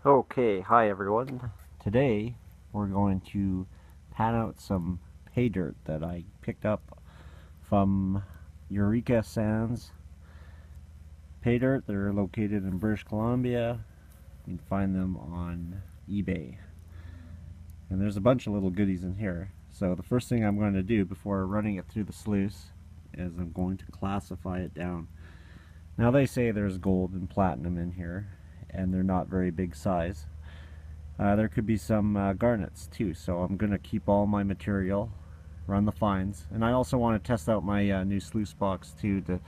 Okay, hi everyone. Today we're going to pan out some pay dirt that I picked up from Eureka Sands. Pay dirt, they're located in British Columbia. You can find them on eBay. And there's a bunch of little goodies in here. So the first thing I'm going to do before running it through the sluice is I'm going to classify it down. Now they say there's gold and platinum in here, and they're not very big size. There could be some garnets too, so I'm going to keep all my material, run the fines, and I also want to test out my new sluice box too to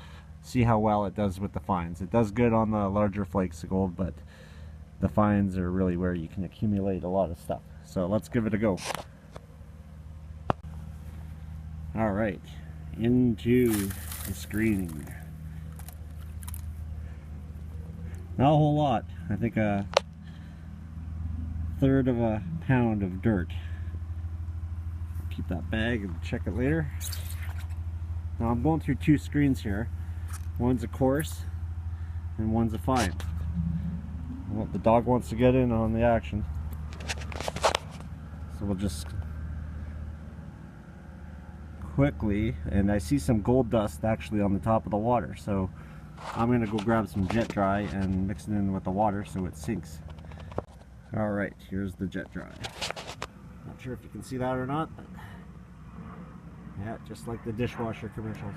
see how well it does with the fines. It does good on the larger flakes of gold, but the fines are really where you can accumulate a lot of stuff. So let's give it a go. Alright, into the screening. Not a whole lot. I think a third of a pound of dirt. Keep that bag and check it later. Now I'm going through two screens here. One's a coarse and one's a fine. Well, the dog wants to get in on the action. So we'll just quickly, and I see some gold dust actually on the top of the water, so I'm going to go grab some jet dry and mix it in with the water so it sinks. Alright, here's the jet dry. Not sure if you can see that or not, but yeah, just like the dishwasher commercials.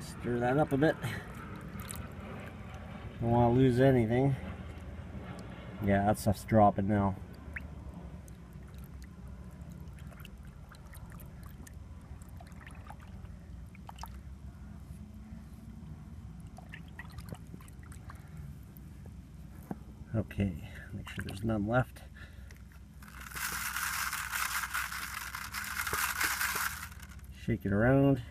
Stir that up a bit. Don't want to lose anything. Yeah, that stuff's dropping now. Okay, make sure there's none left. Shake it around.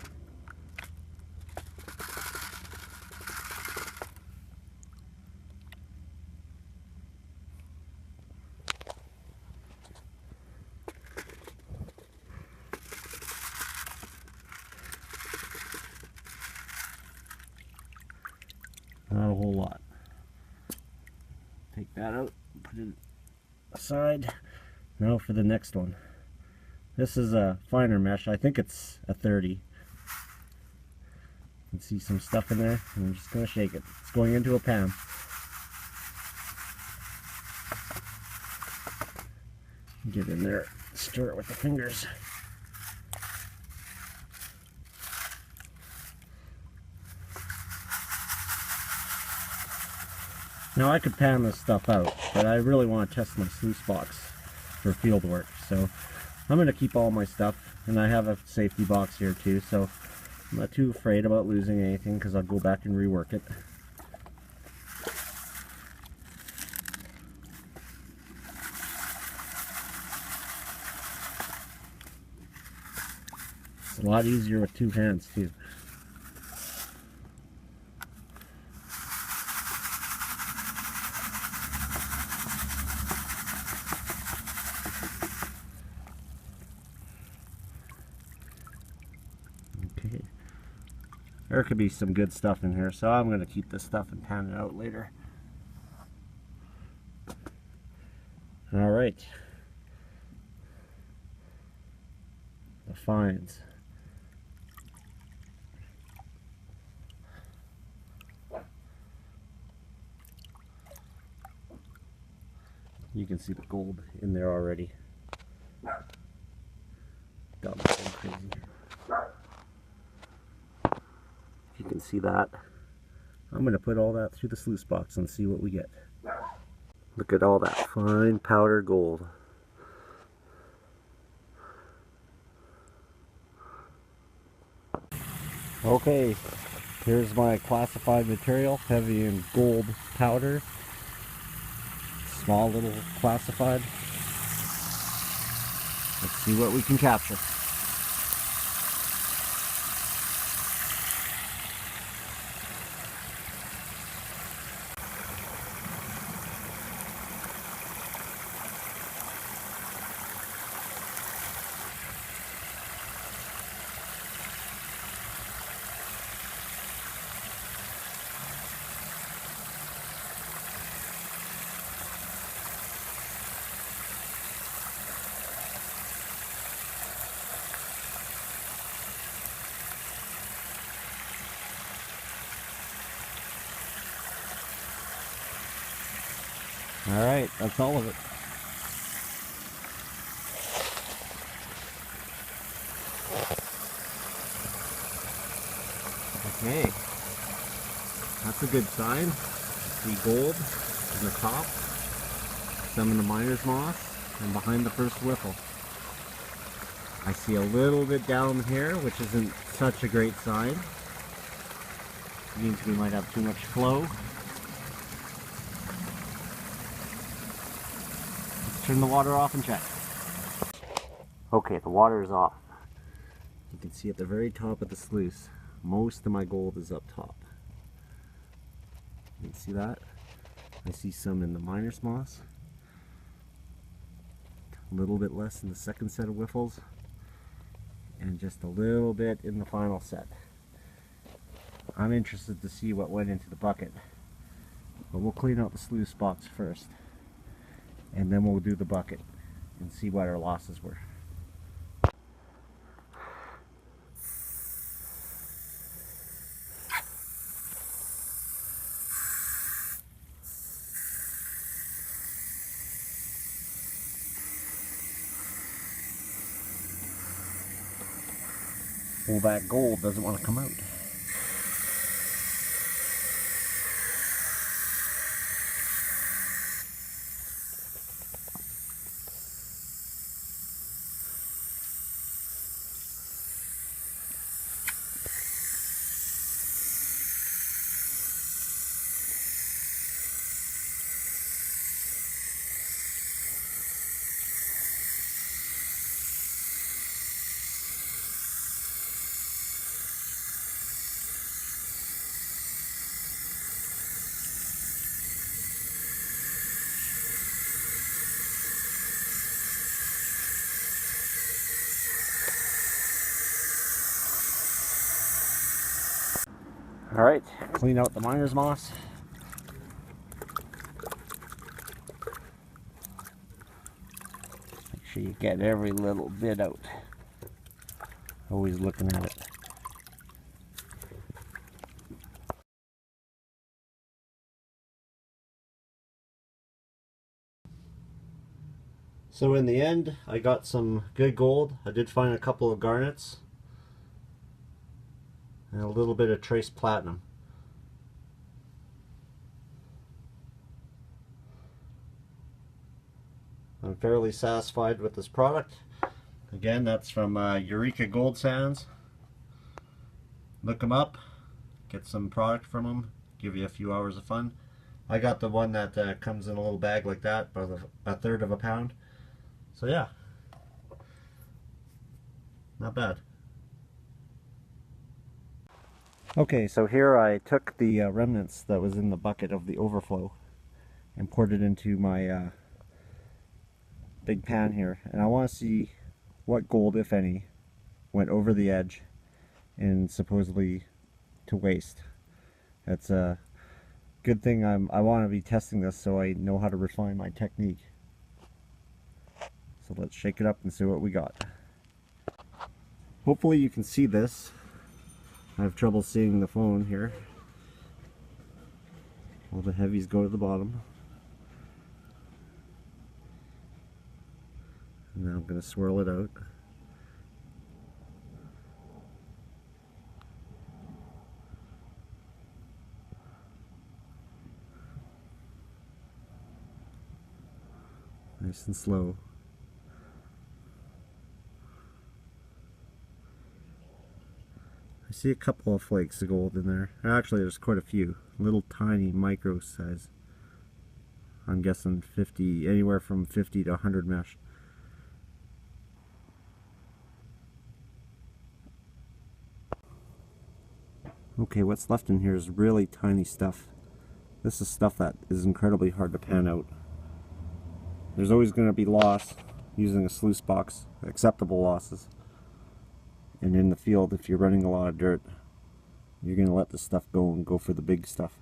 Not a whole lot. Take that out, put it aside. Now for the next one. This is a finer mesh. I think it's a 30. You can see some stuff in there. I'm just going to shake it. It's going into a pan. Get in there, stir it with the fingers. Now I could pan this stuff out, but I really want to test my sluice box for field work. So I'm going to keep all my stuff, and I have a safety box here too, so I'm not too afraid about losing anything because I'll go back and rework it. It's a lot easier with two hands too. Okay. There could be some good stuff in here, so I'm going to keep this stuff and pan it out later. Alright. The fines. You can see the gold in there already. Got nothing crazy. You can see that. I'm going to put all that through the sluice box and see what we get. Look at all that fine powder gold. Okay, here's my classified material, heavy in gold powder. Small little classified. Let's see what we can capture. Alright, that's all of it. Okay, that's a good sign. See gold in the top, some in the miner's moss, and behind the first whiffle. I see a little bit down here, which isn't such a great sign. It means we might have too much flow. Let's turn the water off and check. Okay, the water is off. You can see at the very top of the sluice, most of my gold is up top. You can see that? I see some in the miner's moss. A little bit less in the second set of whiffles. And just a little bit in the final set. I'm interested to see what went into the bucket. But we'll clean out the sluice box first. And then we'll do the bucket and see what our losses were. Well, that gold doesn't want to come out. Alright, clean out the miner's moss. Make sure you get every little bit out. Always looking at it. So in the end, I got some good gold. I did find a couple of garnets. And a little bit of trace platinum. I'm fairly satisfied with this product. Again, that's from Eureka Gold Sands. Look them up, get some product from them, give you a few hours of fun. I got the one that comes in a little bag like that, about a third of a pound. So yeah, not bad. Okay, so here I took the remnants that was in the bucket of the overflow and poured it into my big pan here, and I want to see what gold, if any, went over the edge and supposedly to waste. That's a good thing. I want to be testing this so I know how to refine my technique. So let's shake it up and see what we got. Hopefully you can see this. I have trouble seeing the phone here. All the heavies go to the bottom. And now I'm going to swirl it out. Nice and slow. I see a couple of flakes of gold in there. Actually, there's quite a few. Little tiny micro size. I'm guessing 50, anywhere from 50 to 100 mesh. Okay, what's left in here is really tiny stuff. This is stuff that is incredibly hard to pan out. There's always going to be loss using a sluice box, acceptable losses. And in the field, if you're running a lot of dirt, you're going to let the stuff go and go for the big stuff.